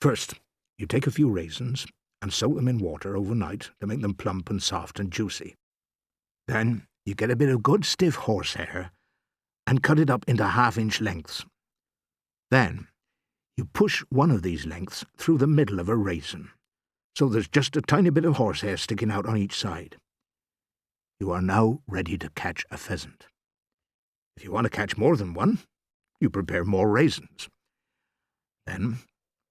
First, you take a few raisins and soak them in water overnight to make them plump and soft and juicy. Then you get a bit of good stiff horsehair and cut it up into half-inch lengths. Then you push one of these lengths through the middle of a raisin, so there's just a tiny bit of horsehair sticking out on each side. You are now ready to catch a pheasant. If you want to catch more than one, you prepare more raisins. Then,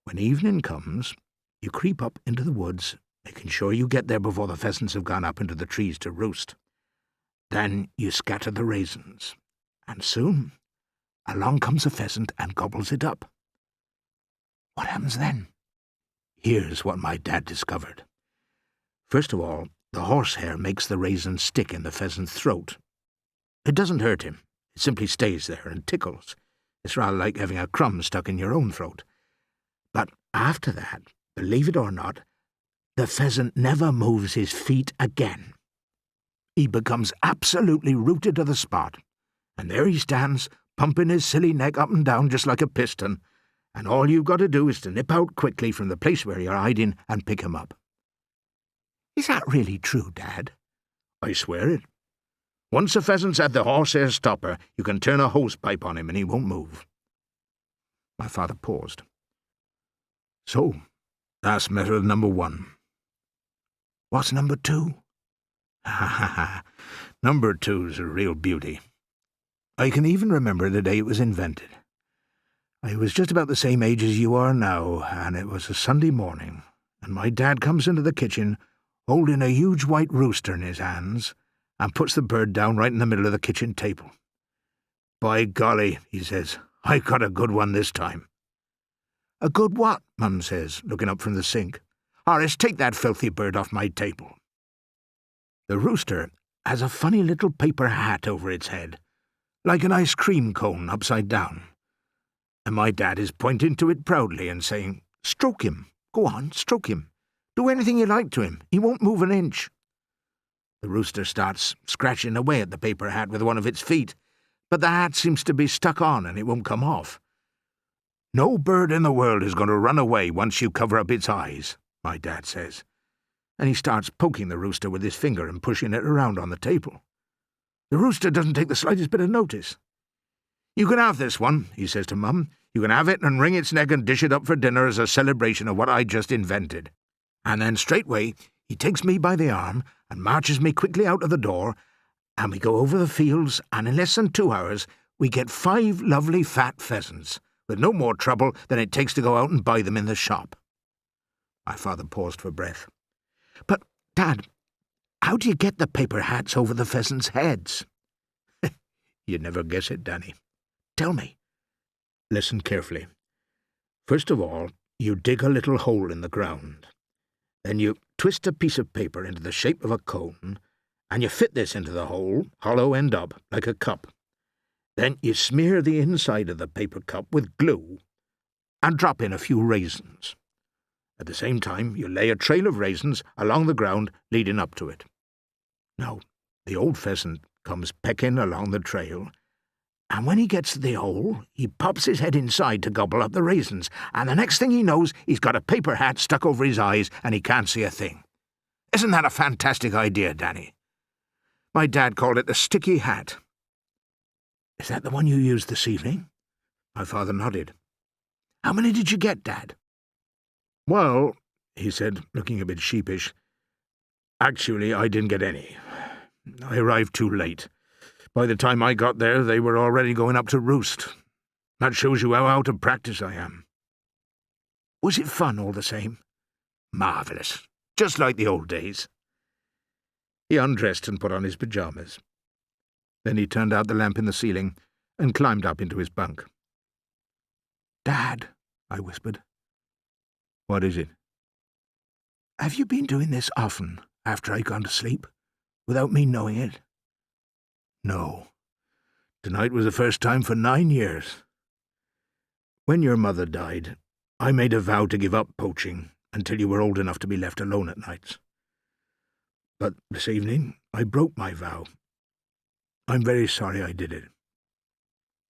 when evening comes, you creep up into the woods, making sure you get there before the pheasants have gone up into the trees to roost. Then you scatter the raisins, and soon along comes a pheasant and gobbles it up. What happens then? Here's what my dad discovered. First of all, the horsehair makes the raisin stick in the pheasant's throat. It doesn't hurt him. It simply stays there and tickles. It's rather like having a crumb stuck in your own throat. But after that, believe it or not, the pheasant never moves his feet again. He becomes absolutely rooted to the spot, and there he stands, pumping his silly neck up and down just like a piston, and all you've got to do is to nip out quickly from the place where you're hiding and pick him up. Is that really true, Dad? I swear it. Once a pheasant's at the horsehair stopper, you can turn a hosepipe on him and he won't move. My father paused. So, that's method number 1. What's number 2? Number 2's a real beauty. I can even remember the day it was invented. I was just about the same age as you are now, and it was a Sunday morning, and my dad comes into the kitchen holding a huge white rooster in his hands, and puts the bird down right in the middle of the kitchen table. By golly, he says, I got a good one this time. A good what? Mum says, looking up from the sink. Horace, take that filthy bird off my table. The rooster has a funny little paper hat over its head, like an ice cream cone upside down. And my dad is pointing to it proudly and saying, Stroke him. Go on, stroke him. Do anything you like to him. He won't move an inch. The rooster starts scratching away at the paper hat with one of its feet, but the hat seems to be stuck on and it won't come off. No bird in the world is going to run away once you cover up its eyes, my dad says, and he starts poking the rooster with his finger and pushing it around on the table. The rooster doesn't take the slightest bit of notice. You can have this one, he says to Mum. You can have it and wring its neck and dish it up for dinner as a celebration of what I just invented. And then straightway he takes me by the arm and marches me quickly out of the door, and we go over the fields, and in less than 2 hours we get 5 lovely fat pheasants, with no more trouble than it takes to go out and buy them in the shop. My father paused for breath. But, Dad, how do you get the paper hats over the pheasants' heads? You'd never guess it, Danny. Tell me. Listen carefully. First of all, you dig a little hole in the ground. Then you twist a piece of paper into the shape of a cone, and you fit this into the hole, hollow end up, like a cup. Then you smear the inside of the paper cup with glue and drop in a few raisins. At the same time, you lay a trail of raisins along the ground leading up to it. Now, the old pheasant comes pecking along the trail, and when he gets to the hole, he pops his head inside to gobble up the raisins, and the next thing he knows, he's got a paper hat stuck over his eyes and he can't see a thing. Isn't that a fantastic idea, Danny? My dad called it the sticky hat. Is that the one you used this evening? My father nodded. How many did you get, Dad? Well, he said, looking a bit sheepish, actually I didn't get any. I arrived too late. By the time I got there, they were already going up to roost. That shows you how out of practice I am. Was it fun all the same? Marvellous. Just like the old days. He undressed and put on his pyjamas. Then he turned out the lamp in the ceiling and climbed up into his bunk. Dad, I whispered. What is it? Have you been doing this often after I'd gone to sleep, without me knowing it? No. Tonight was the first time for 9 years. When your mother died, I made a vow to give up poaching until you were old enough to be left alone at nights. But this evening I broke my vow. I'm very sorry I did it.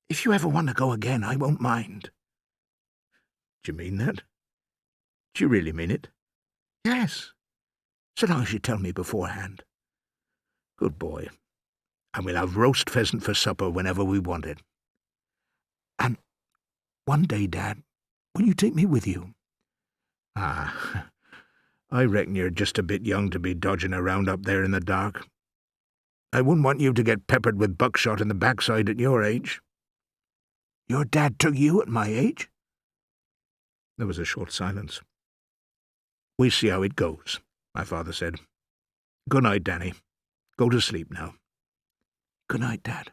If you ever want to go again, I won't mind. Do you mean that? Do you really mean it? Yes, so long as you tell me beforehand. Good boy. And we'll have roast pheasant for supper whenever we want it. And one day, Dad, will you take me with you? Ah, I reckon you're just a bit young to be dodging around up there in the dark. I wouldn't want you to get peppered with buckshot in the backside at your age. Your dad took you at my age? There was a short silence. We'll see how it goes, my father said. Good night, Danny. Go to sleep now. Good night, Dad.